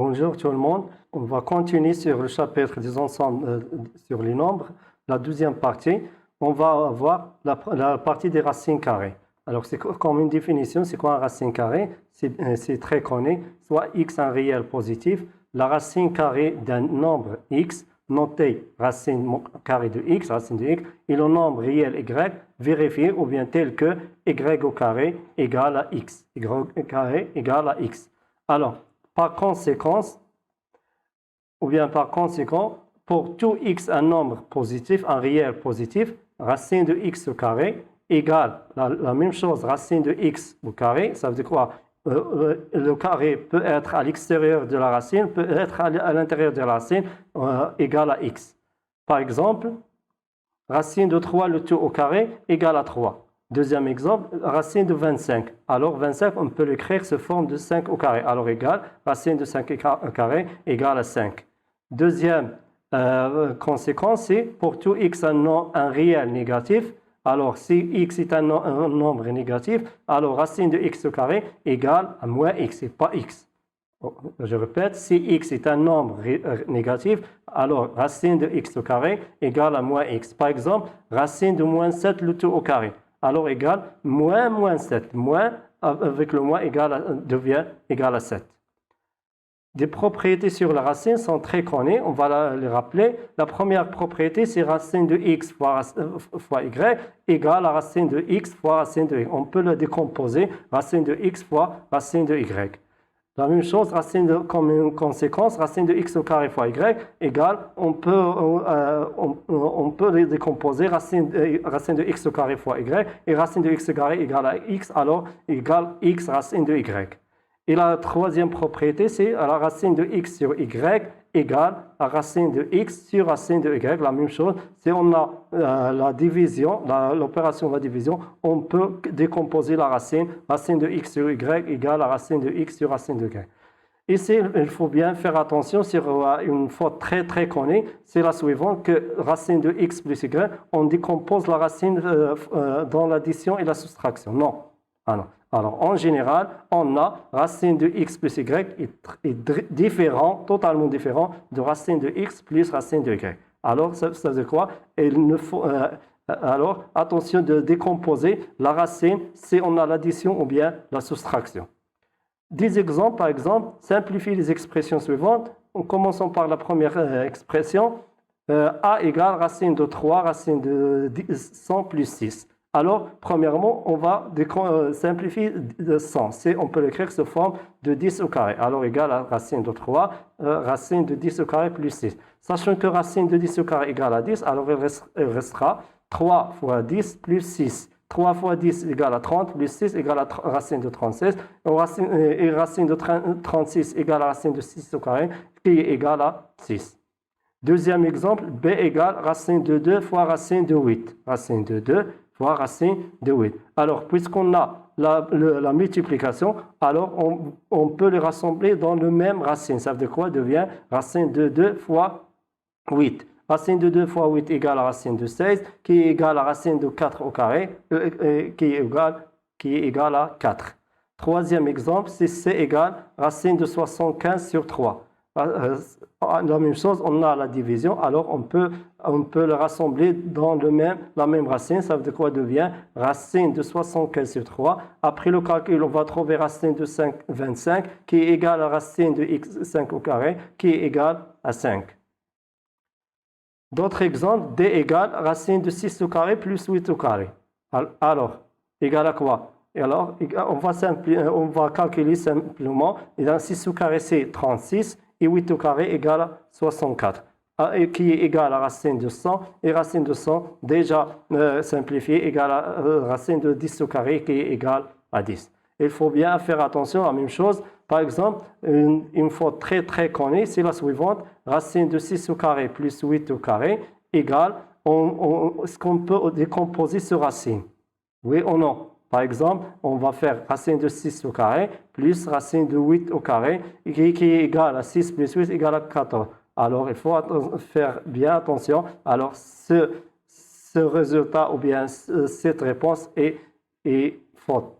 Bonjour tout le monde. On va continuer sur le chapitre des ensembles sur les nombres. La deuxième partie, on va voir la partie des racines carrées. Alors, c'est comme une définition, c'est quoi un racine carrée? C'est très connu. Soit x un réel positif, la racine carrée d'un nombre x, noté racine carrée de x, racine de x, et le nombre réel y, vérifié ou bien tel que y au carré égale à x. Y au carré égale à x. Alors, par conséquent, pour tout x un nombre positif, un réel positif, racine de x au carré égale la même chose, racine de x au carré. Ça veut dire quoi? Le carré peut être à l'extérieur de la racine, peut être à l'intérieur de la racine, égale à x. Par exemple, racine de 3, le tout au carré, égale à 3. Deuxième exemple, racine de 25. Alors 25, on peut l'écrire sous forme de 5 au carré. Alors égale, racine de 5 au carré égale à 5. Deuxième conséquence, c'est pour tout x un réel négatif. Alors si x est un nombre négatif, alors racine de x au carré égale à moins x et pas x. Je répète, si x est un nombre négatif, alors racine de x au carré égale à moins x. Par exemple, racine de moins 7 le tout au carré. Alors égale moins 7. Moins avec le moins devient égal à 7. Des propriétés sur la racine sont très connues, on va les rappeler. La première propriété, c'est racine de x fois y égale à racine de x fois racine de y. On peut le décomposer, racine de x fois racine de y. La même chose, comme une conséquence, racine de x au carré fois y égale, on peut les décomposer, racine de x au carré fois y, et racine de x au carré égale à x, alors égale x racine de y. Et la troisième propriété, c'est la racine de x sur y égale à racine de x sur racine de y. La même chose, si on a la division, l'opération de la division, on peut décomposer la racine de x sur y égale à racine de x sur racine de y. Ici, il faut bien faire attention sur une faute très très connue, c'est la suivante, que racine de x plus y, on décompose la racine dans l'addition et la soustraction. Non. Alors, en général, on a racine de x plus y est différent, totalement différent de racine de x plus racine de y. Alors, ça veut dire quoi? Alors, attention de décomposer la racine si on a l'addition ou bien la soustraction. Des exemples, par exemple, simplifie les expressions suivantes. En commençant par la première expression, a égale racine de 3, racine de 100 plus 6. Alors, premièrement, on va simplifier de 100. On peut l'écrire sous forme de 10 au carré. Alors, égal à racine de 3, racine de 10 au carré plus 6. Sachant que racine de 10 au carré égale à 10, alors il restera 3 fois 10 plus 6. 3 fois 10 égale à 30, plus 6 égale à racine de 36. Et racine de 36 égale à racine de 6 au carré, qui est égal à 6. Deuxième exemple, b égale racine de 2 fois racine de 8. Racine de 2 fois racine de 8. Alors, puisqu'on a la multiplication, alors on peut les rassembler dans le même racine. Ça veut dire quoi? Devient racine de 2 fois 8. Racine de 2 fois 8 égale à racine de 16, qui est égale à racine de 4 au carré, qui est égal à 4. Troisième exemple, c'est c égale racine de 75 sur 3. La même chose, on a la division, alors on peut le rassembler dans la même racine. Ça veut dire quoi? Devient racine de 75 sur 3. Après le calcul, on va trouver racine de 25 qui est égale à racine de x5 au carré qui est égale à 5. D'autres exemples, d égale racine de 6 au carré plus 8 au carré. Alors, égal à quoi? Et alors, on va calculer simplement. Et dans 6 au carré, c'est 36. Et 8 au carré égale à 64, qui est égal à racine de 100, et racine de 100, déjà simplifié, égale à racine de 10 au carré, qui est égal à 10. Il faut bien faire attention à la même chose. Par exemple, une faute très très connue, c'est la suivante, racine de 6 au carré plus 8 au carré égale, est-ce qu'on peut décomposer ce racine? Oui ou non? Par exemple, on va faire racine de 6 au carré plus racine de 8 au carré qui est égal à 6 plus 8 égale à 14. Alors, il faut faire bien attention. Alors, ce résultat ou bien cette réponse est fausse.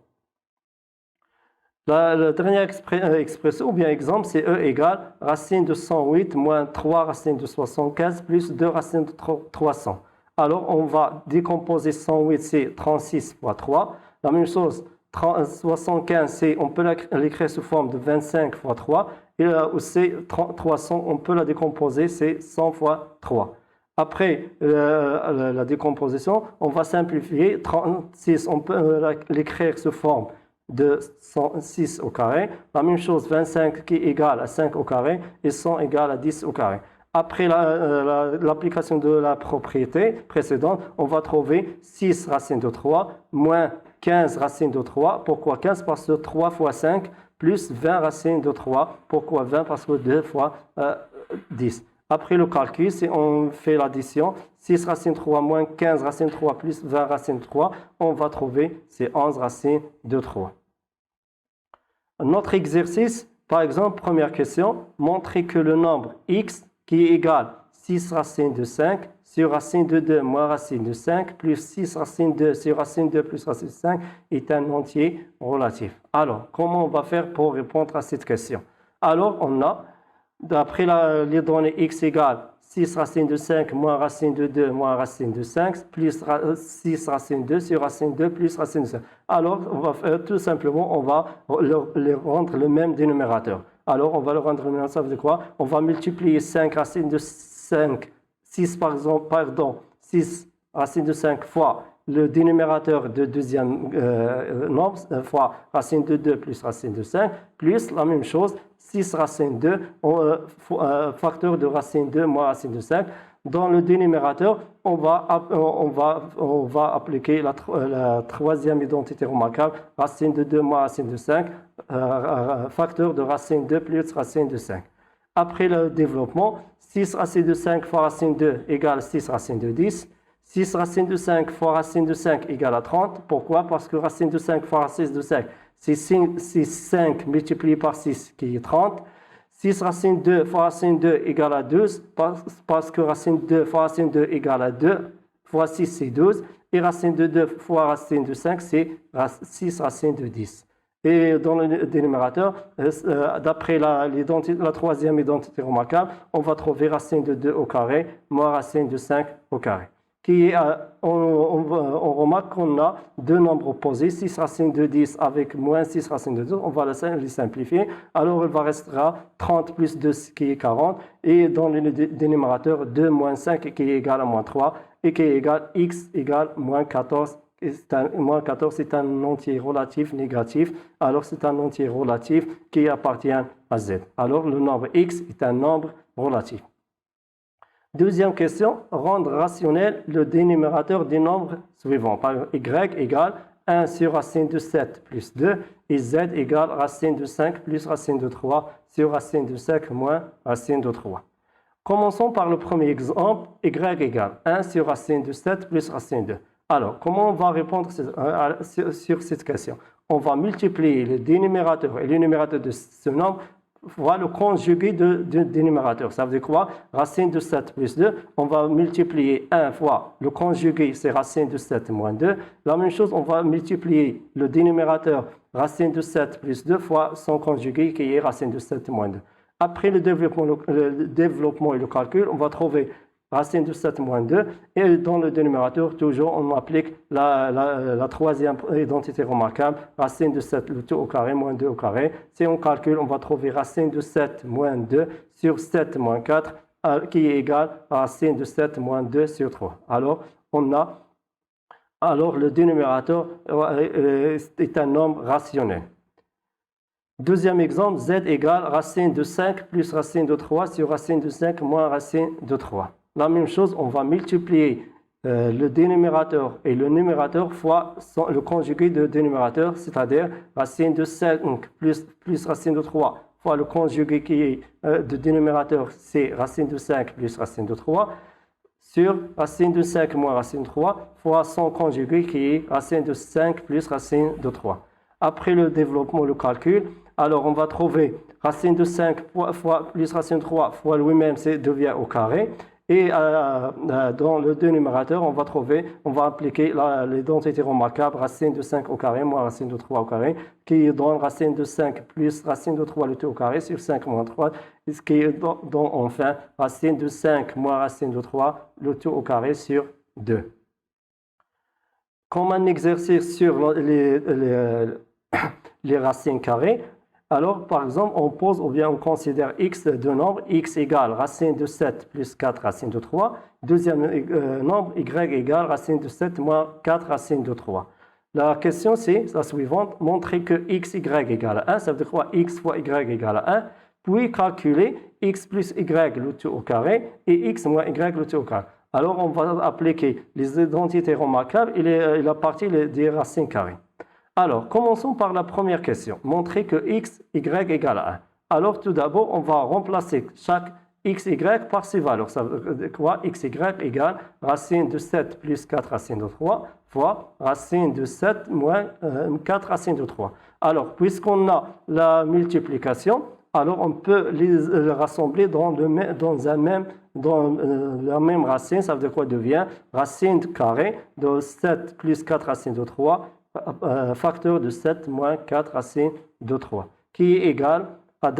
La dernière expression, ou bien exemple, c'est E égale racine de 108 moins 3 racine de 75 plus 2 racine de 300. Alors, on va décomposer 108, c'est 36 fois 3. La même chose, 75, on peut l'écrire sous forme de 25 fois 3. Et là aussi, 300, on peut la décomposer, c'est 100 fois 3. Après la décomposition, on va simplifier. 36, on peut l'écrire sous forme de 106 au carré. La même chose, 25 qui est égal à 5 au carré et 100 égal à 10 au carré. Après l'application de la propriété précédente, on va trouver 6 racines de 3 moins 15 racines de 3. Pourquoi 15? Parce que 3 fois 5 plus 20 racines de 3. Pourquoi 20? Parce que 2 fois 10. Après le calcul, si on fait l'addition, 6 racines de 3 moins 15 racines de 3 plus 20 racines de 3, on va trouver ces 11 racines de 3. Notre exercice, par exemple, première question, montrer que le nombre x qui est égal à 6 racines de 5 sur racine de 2 moins racine de 5 plus 6 racine de 2 sur racine de 2 plus racine de 5 est un entier relatif. Alors, comment on va faire pour répondre à cette question? Alors, on a, d'après les données x égale 6 racine de 5 moins racine de 2 moins racine de 5 plus 6 racine de 2 sur racine de 2 plus racine de 5. Alors, on va faire tout simplement, on va les rendre le même dénominateur. Alors, on va le rendre le même, ça veut dire quoi? On va multiplier 5 racines de 5, 6 par exemple, pardon, 6 racines de 5 fois le dénominateur de deuxième nombre, fois racine de 2 plus racine de 5, plus la même chose, 6 racine de 2, facteur de racine 2 moins racine de 5. Dans le dénominateur, on va appliquer la troisième identité remarquable, racine de 2 moins racine de 5, facteur de racine 2 plus racine de 5. Après le développement, 6 racine de 5 fois racine 2 égale 6 racine de 10. 6 racine de 5 fois racine de 5 égale à 30. Pourquoi? Parce que racine de 5 fois racine de 5, c'est 5 multiplié par 6 qui est 30. 6 racine 2 fois racine 2 égale à 12, parce que racine 2 fois racine 2 égale à 2, fois 6 c'est 12, et racine de 2 fois racine de 5 c'est 6 racine de 10. Et dans le dénominateur, d'après la troisième identité remarquable, on va trouver racine de 2 au carré moins racine de 5 au carré. On remarque qu'on a deux nombres opposés, 6 racines de 10 avec moins 6 racines de 2, on va les simplifier. Alors, il va restera 30 plus 2 qui est 40, et dans le dénominateur, 2 moins 5 qui est égal à moins 3, et qui est égal x égale moins 14. Moins 14, c'est un entier relatif négatif, alors c'est un entier relatif qui appartient à z. Alors, le nombre x est un nombre relatif. Deuxième question, rendre rationnel le dénominateur des nombres suivants. Par exemple, y égale 1 sur racine de 7 plus 2 et z égale racine de 5 plus racine de 3 sur racine de 5 moins racine de 3. Commençons par le premier exemple, y égale 1 sur racine de 7 plus racine de 2. Alors, comment on va répondre sur cette question? On va multiplier le dénominateur et le numérateur de ce nombre fois le conjugué de dénominateur. Ça veut dire quoi? Racine de 7 plus 2, on va multiplier 1 fois le conjugué, c'est racine de 7 moins 2. La même chose, on va multiplier le dénominateur racine de 7 plus 2 fois son conjugué qui est racine de 7 moins 2. Après le développement et le calcul, on va trouver racine de 7 moins 2, et dans le dénominateur, toujours, on applique la troisième identité remarquable, racine de 7, le tout au carré, moins 2 au carré. Si on calcule, on va trouver racine de 7 moins 2 sur 7 moins 4, qui est égal à racine de 7 moins 2 sur 3. Alors, le dénominateur est un nombre rationnel. Deuxième exemple, z égale racine de 5 plus racine de 3 sur racine de 5 moins racine de 3. La même chose, on va multiplier le dénominateur et le numérateur fois le conjugué de dénominateur, c'est-à-dire racine de 5 plus racine de 3 fois le conjugué qui est de dénominateur, c'est racine de 5 plus racine de 3, sur racine de 5 moins racine de 3 fois son conjugué qui est racine de 5 plus racine de 3. Après le développement, le calcul, alors on va trouver racine de 5 fois plus racine de 3 fois lui-même, c'est devient au carré. Et dans le dénumérateur, on va appliquer l'identité remarquable, racine de 5 au carré moins racine de 3 au carré, qui donne racine de 5 plus racine de 3 le tout au carré sur 5 moins 3, ce qui donne enfin racine de 5 moins racine de 3 le tout au carré sur 2. Comme un exercice sur les racines carrées, alors, par exemple, on pose ou bien on considère x deux nombres, x égale racine de 7 plus 4 racine de 3. Deuxième nombre, y égale racine de 7 moins 4 racine de 3. La question, c'est la suivante. Montrer que x, y égale 1, ça veut dire quoi? X fois y égale 1. Puis calculer x plus y le tout au carré et x moins y le tout au carré. Alors, on va appliquer les identités remarquables et la partie des racines carrées. Alors, commençons par la première question. Montrer que x, y égale 1. Alors, tout d'abord, on va remplacer chaque x, y par ses valeurs. Ça veut dire quoi? X, y égale racine de 7 plus 4 racine de 3 fois racine de 7 moins 4 racine de 3. Alors, puisqu'on a la multiplication, alors on peut les rassembler dans la même racine. Ça veut dire quoi? Devient racine carrée de 7 plus 4 racine de 3 facteur de 7 moins 4 racine de 3, qui est égal à,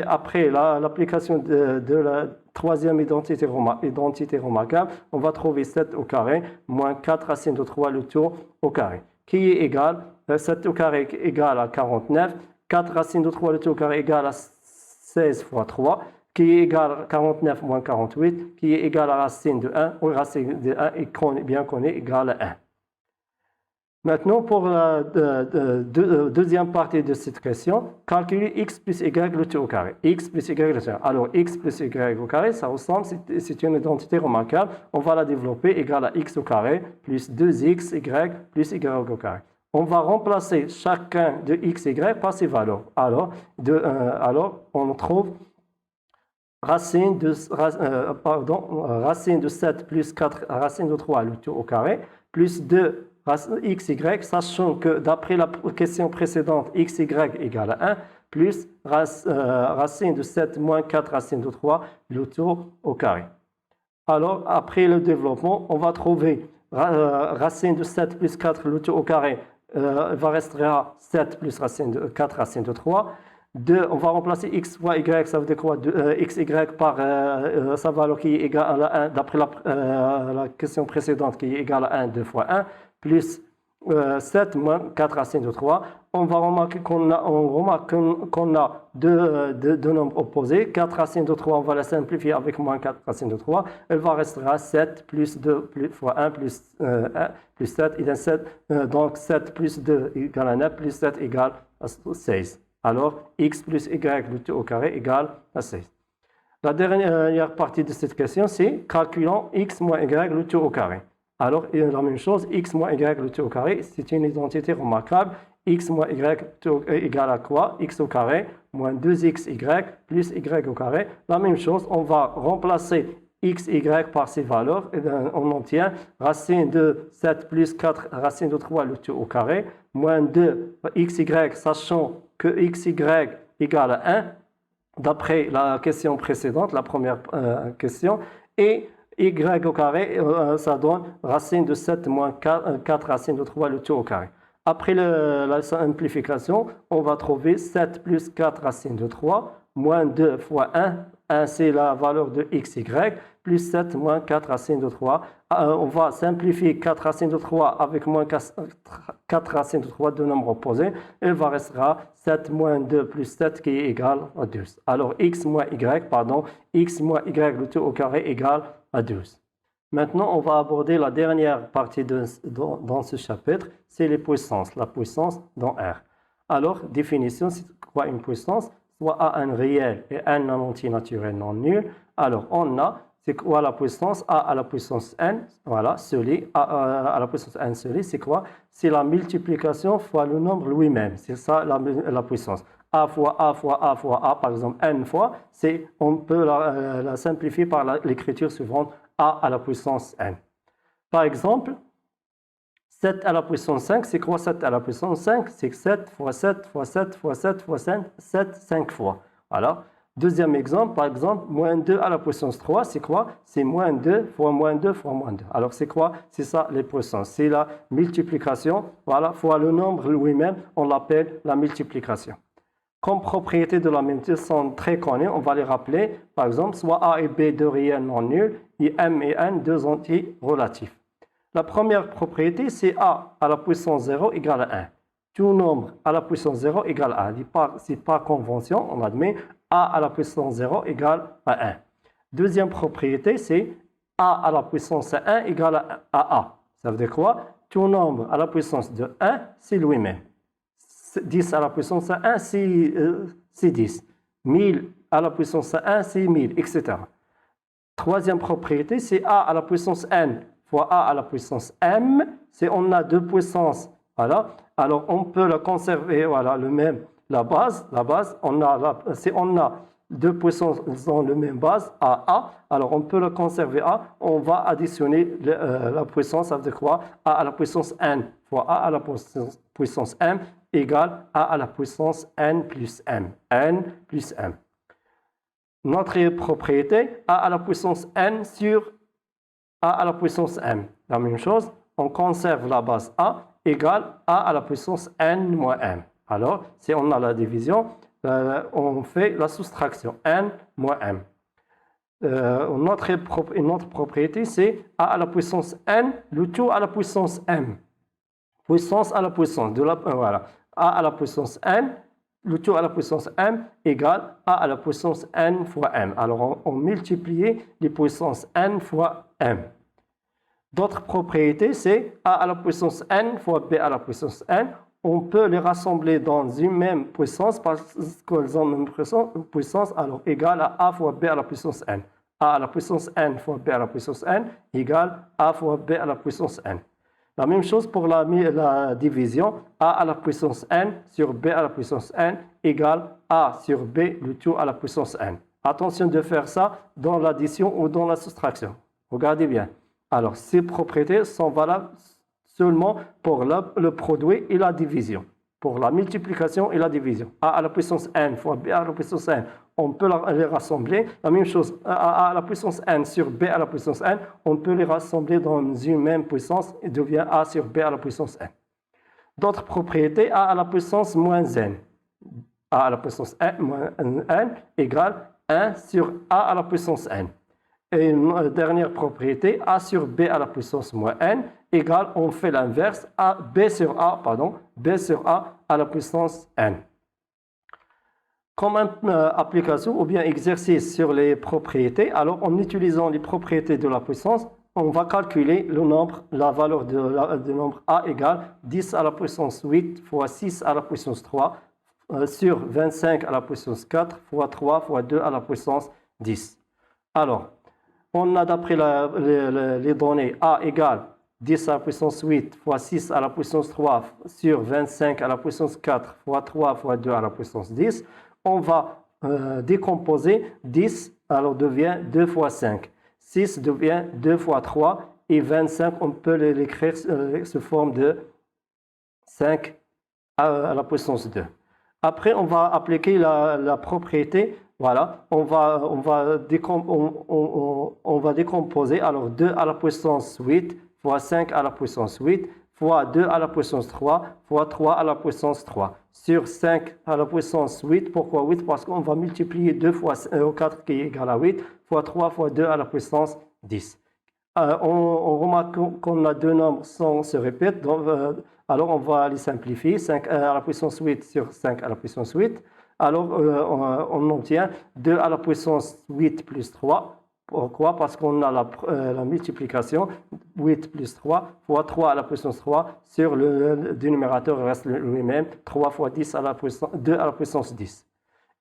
après l'application de la troisième identité remarquable, on va trouver 7 au carré moins 4 racine de 3 le tout au carré, qui est égal, 7 au carré égale à 49, 4 racine de 3 le tout au carré égale à 16 fois 3, qui est égal à 49 moins 48, qui est égal à racine de 1, ou racine de 1 et bien qu'on est égal à 1. Maintenant, pour la deuxième partie de cette question, calculer x plus y le tout au carré. X plus y le tout au carré. Alors, x plus y au carré, ça ressemble, c'est une identité remarquable. On va la développer égale à x au carré plus 2x, y plus y au carré. On va remplacer chacun de x, y par ses valeurs. Alors on trouve racine de 7 plus 4 racine de 3 le tout au carré plus 2 x, y, sachant que d'après la question précédente, x, y égale à 1, plus racine de 7 moins 4 racine de 3, le tout au carré. Alors, après le développement, on va trouver racine de 7 plus 4, le tout au carré, va rester à 7 plus 4 racine de 3. On va remplacer x fois y, ça veut dire quoi? X, y par sa valeur qui est égale à 1, d'après la question précédente, qui est égale à 1, 2 fois 1, plus 7 moins 4 racine de 3. On va remarquer qu'on a deux nombres opposés. 4 racines de 3, on va la simplifier avec moins 4 racines de 3. Elle va rester à 7 plus 2 fois 1 plus 1 plus 7. Donc 7 plus 2 égale à 9 plus 7 égale à 16. Alors, x plus y le tout au carré égale à 16. La dernière partie de cette question, c'est calculons x moins y le tout au carré. Alors, la même chose, x moins y le tout au carré, c'est une identité remarquable. X moins y égale à quoi? X au carré moins 2xy plus y au carré. La même chose, on va remplacer x, y par ses valeurs. Et on obtient racine de 7 plus 4 racine de 3 le tout au carré moins 2 xy, sachant que xy égale à 1, d'après la question précédente, la première question, et y au carré, ça donne racine de 7 moins 4 racine de 3 le tout au carré. Après la simplification, on va trouver 7 plus 4 racine de 3 moins 2 fois 1. 1, c'est la valeur de xy, plus 7 moins 4 racine de 3. On va simplifier 4 racines de 3 avec moins 4 racines de 3, deux nombres opposés. Il va rester 7 moins 2 plus 7 qui est égal à 12. Alors, x moins y le tout au carré égale à 12. Maintenant, on va aborder la dernière partie dans ce chapitre, c'est les puissances, la puissance dans R. Alors, définition, c'est quoi une puissance? Soit A un réel et n non entier naturel non nul. Alors, on a, c'est quoi la puissance? A à la puissance n, voilà, celui, A à la puissance n celui, c'est quoi? C'est la multiplication fois le nombre lui-même, c'est ça la puissance. A fois A fois A fois A, par exemple, n fois, on peut la simplifier par l'écriture suivante, A à la puissance n. Par exemple, 7 à la puissance 5, c'est quoi 7 à la puissance 5? C'est 7 fois 7 fois 7 fois 7 fois 7, 5 fois. Voilà. Deuxième exemple, par exemple, moins 2 à la puissance 3, c'est quoi? C'est moins 2 fois moins 2 fois moins 2. Alors, c'est quoi? C'est ça, les puissances. C'est la multiplication, voilà, fois le nombre lui-même, on l'appelle la multiplication. Comme propriétés de la multiplication sont très connues, on va les rappeler, par exemple, soit A et B, deux réels non nuls, et M et N, deux entiers relatifs. La première propriété, c'est A à la puissance 0 égale à 1. Tout nombre à la puissance 0 égale à 1. C'est par convention, on admet A à la puissance 0 égale à 1. Deuxième propriété, c'est A à la puissance 1 égale à A. Ça veut dire quoi? Tout nombre à la puissance de 1, c'est lui-même. 10 à la puissance 1, c'est 10. 1000 à la puissance 1, c'est 1000, etc. Troisième propriété, c'est A à la puissance n fois A à la puissance m. C'est on a deux puissances, voilà. Alors on peut la conserver, voilà, le même, la base, on a deux puissances dans la même base, A, alors on peut la conserver A, on va additionner la puissance, ça veut dire quoi? A à la puissance n fois A à la puissance m égale A à la puissance n plus m. Notre propriété, A à la puissance n sur A à la puissance m. La même chose, on conserve la base A égale A à la puissance n moins m. Alors, si on a la division, on fait la soustraction, n moins m. Notre propriété, c'est A à la puissance n, le tout à la puissance m. Puissance à la puissance, voilà. A à la puissance n, le tout à la puissance m égale A à la puissance n fois m. Alors, on multiplie les puissances n fois m. D'autres propriétés, c'est A à la puissance n fois B à la puissance n. On peut les rassembler dans une même puissance parce qu'elles ont une même puissance, alors égale à A fois B à la puissance n. A à la puissance n fois B à la puissance n égale A fois B à la puissance n. La même chose pour la division, A à la puissance n sur B à la puissance n égale A sur B, le tout à la puissance n. Attention de faire ça dans l'addition ou dans la soustraction. Regardez bien. Alors, ces propriétés sont valables seulement pour le produit et la division. Pour la multiplication et la division. A à la puissance n fois B à la puissance n, on peut les rassembler. La même chose, A à la puissance n sur B à la puissance n, on peut les rassembler dans une même puissance et devient A sur B à la puissance n. D'autres propriétés, A à la puissance moins n. A à la puissance n moins n égale 1 sur A à la puissance n. Et une dernière propriété, A sur B à la puissance moins n égale, on fait l'inverse, B sur A à la puissance n. Comme application ou bien exercice sur les propriétés, alors en utilisant les propriétés de la puissance, on va calculer le nombre, la valeur du nombre A égale 10 à la puissance 8 fois 6 à la puissance 3 sur 25 à la puissance 4 fois 3 fois 2 à la puissance 10. Alors, on a d'après les données A égale 10 à la puissance 8 fois 6 à la puissance 3 sur 25 à la puissance 4 fois 3 fois 2 à la puissance 10. On va décomposer 10, alors devient 2 fois 5. 6 devient 2 fois 3 et 25, on peut l'écrire sous forme de 5 à la puissance 2. Après, on va appliquer la propriété. Voilà, on va décomposer, alors 2 à la puissance 8 fois 5 à la puissance 8 fois 2 à la puissance 3 fois 3 à la puissance 3 sur 5 à la puissance 8. Pourquoi 8? Parce qu'on va multiplier 2 fois 4 qui est égal à 8 fois 3 fois 2 à la puissance 10. On remarque qu'on a deux nombres sans se répètent, donc, alors on va les simplifier. 5 à la puissance 8 sur 5 à la puissance 8. Alors, on obtient 2 à la puissance 8 plus 3. Pourquoi? Parce qu'on a la multiplication 8 plus 3 fois 3 à la puissance 3 sur le dénominateur reste lui-même 3 fois 10 à la puissance 2 à la puissance 10.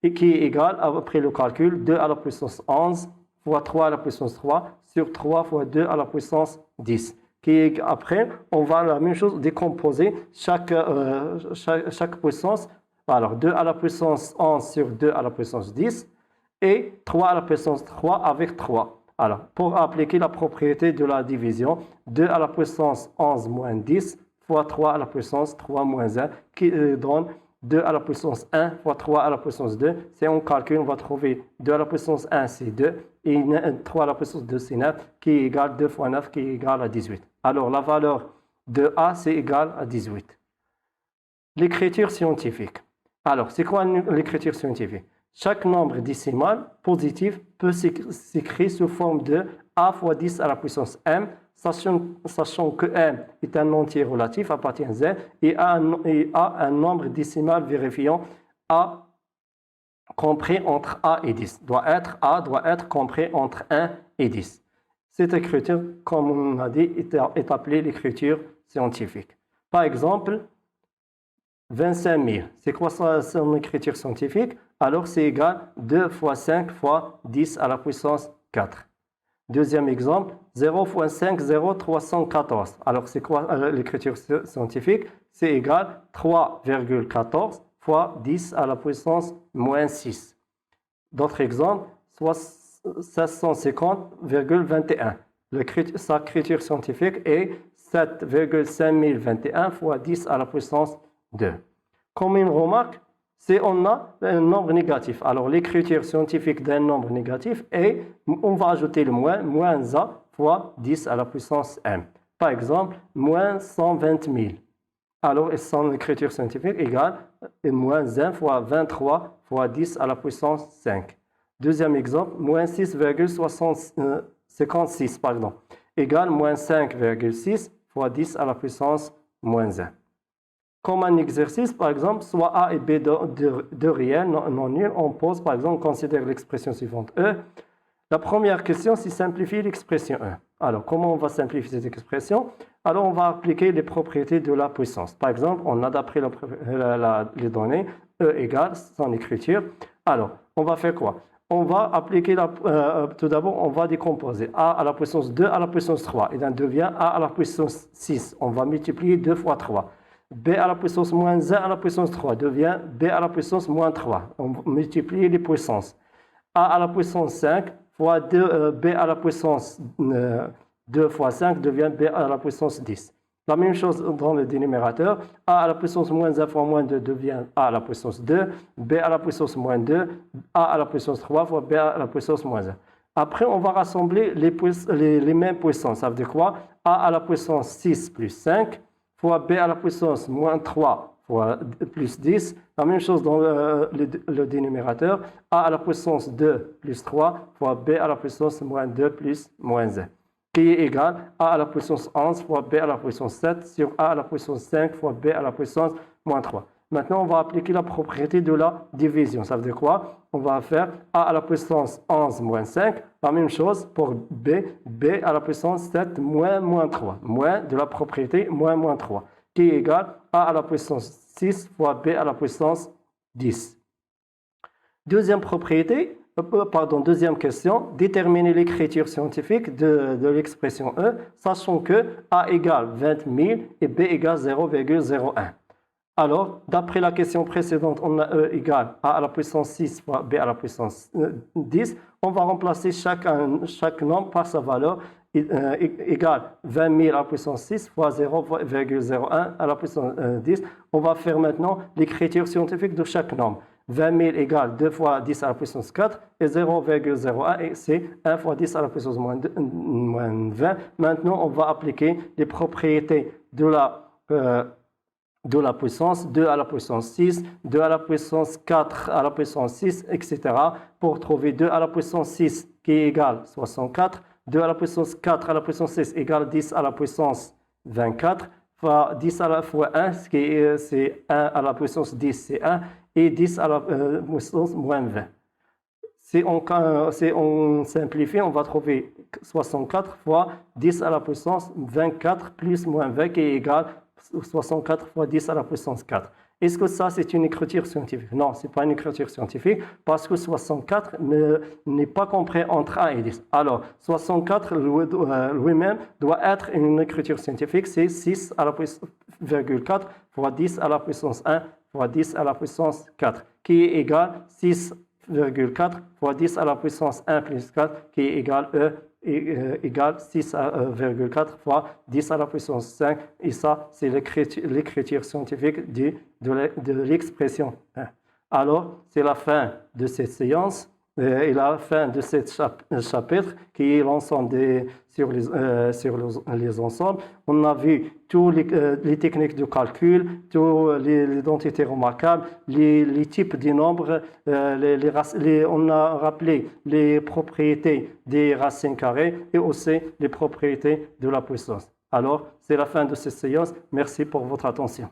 Et qui est égal, après le calcul, 2 à la puissance 11 fois 3 à la puissance 3 sur 3 fois 2 à la puissance 10. Après, on va la même chose décomposer chaque puissance. Alors, 2 à la puissance 11 sur 2 à la puissance 10 et 3 à la puissance 3 avec 3. Alors, pour appliquer la propriété de la division, 2 à la puissance 11 moins 10 fois 3 à la puissance 3 moins 1 qui donne 2 à la puissance 1 fois 3 à la puissance 2. Si on calcule, on va trouver 2 à la puissance 1, c'est 2, et 3 à la puissance 2, c'est 9, qui est égal à 2 fois 9, qui est égal à 18. Alors, la valeur de A, c'est égal à 18. L'écriture scientifique. Alors, c'est quoi l'écriture scientifique? Chaque nombre décimal positif peut s'écrire sous forme de A fois 10 à la puissance M, sachant que M est un entier relatif, appartient à Z, et A un nombre décimal vérifiant A compris entre A et 10. A doit être compris entre 1 et 10. Cette écriture, comme on a dit, est appelée l'écriture scientifique. Par exemple, 25 000. C'est quoi son écriture scientifique? Alors, c'est égal à 2 fois 5 fois 10 à la puissance 4. Deuxième exemple, 0 fois 5, 0, 314. Alors, c'est quoi l'écriture scientifique? C'est égal à 3,14 fois 10 à la puissance moins 6. D'autres exemples, 750,21. Sa écriture scientifique est 7,5021 fois 10 à la puissance 2. Comme une remarque, c'est on a un nombre négatif. Alors, l'écriture scientifique d'un nombre négatif est, on va ajouter le moins A fois 10 à la puissance M. Par exemple, moins 120 000. Alors, son écriture scientifique égale moins 1 fois 23 fois 10 à la puissance 5. Deuxième exemple, moins 6,56 égale moins 5,6 fois 10 à la puissance moins 1. Comme un exercice, par exemple, soit A et B de réels non nuls, on pose, par exemple, on considère l'expression suivante E. La première question, c'est simplifier l'expression E. Alors, comment on va simplifier cette expression? Alors, on va appliquer les propriétés de la puissance. Par exemple, on a d'après les données, E égale son écriture. Alors, on va faire quoi? On va appliquer, tout d'abord, on va décomposer A à la puissance 2 à la puissance 3. Et donc, devient A à la puissance 6. On va multiplier 2 fois 3. B à la puissance moins 1 à la puissance 3 devient B à la puissance moins 3. On multiplie les puissances. A à la puissance 5 fois 2, B à la puissance 2 fois 5 devient B à la puissance 10. La même chose dans le dénominateur. A à la puissance moins 1 fois moins 2 devient A à la puissance 2. B à la puissance moins 2. A à la puissance 3 fois B à la puissance moins 1. Après, on va rassembler les mêmes puissances. Ça veut dire quoi? A à la puissance 6 plus 5 fois B à la puissance moins 3 fois plus 10. La même chose dans le dénominateur. A à la puissance 2 plus 3 fois B à la puissance moins 2 plus moins 1. Qui est égal à la puissance 11 fois B à la puissance 7 sur A à la puissance 5 fois B à la puissance moins 3. Maintenant, on va appliquer la propriété de la division. Ça veut dire quoi? On va faire A à la puissance 11 moins 5. La même chose pour B. B à la puissance 7 moins 3. Moins de la propriété moins 3. Qui est égal à la puissance 6 fois B à la puissance 10. Deuxième question. Déterminer l'écriture scientifique de l'expression E, sachant que A égale 20 000 et B égale 0,01. Alors, d'après la question précédente, on a E égale A à la puissance 6 fois B à la puissance 10. On va remplacer chaque nombre par sa valeur égale 20 000 à la puissance 6 fois 0,01 à la puissance 10. On va faire maintenant l'écriture scientifique de chaque nombre. 20 000 égale 2 fois 10 à la puissance 4 et 0,01 c'est 1 fois 10 à la puissance moins 20. Maintenant, on va appliquer les propriétés de la puissance 2 à la puissance 6, 2 à la puissance 4 à la puissance 6, etc. pour trouver 2 à la puissance 6 qui est égal à 64, 2 à la puissance 4 à la puissance 6 égale 10 à la puissance 24, fois 10 à la fois 1, c'est 1 à la puissance 10, c'est 1, et 10 à la puissance moins 20. Si on simplifie, on va trouver 64 fois 10 à la puissance 24 plus moins 20 qui est égal à 64 fois 10 à la puissance 4. Est-ce que ça, c'est une écriture scientifique? Non, ce n'est pas une écriture scientifique parce que 64 n'est pas compris entre 1 et 10. Alors, 64 lui-même doit être une écriture scientifique. C'est 6 à la puissance 4 fois 10 à la puissance 1 fois 10 à la puissance 4 qui est égal à 6,4 fois 10 à la puissance 1 plus 4 qui est égal à E égale 6,4 fois 10 à la puissance 5. Et ça, c'est l'écriture scientifique de l'expression. Alors, c'est la fin de cette séance et la fin de ce chapitre qui est l'ensemble sur les ensembles. On a vu toutes les techniques de calcul, toutes les identités remarquables, les types de nombres, on a rappelé les propriétés des racines carrées et aussi les propriétés de la puissance. Alors, c'est la fin de cette séance. Merci pour votre attention.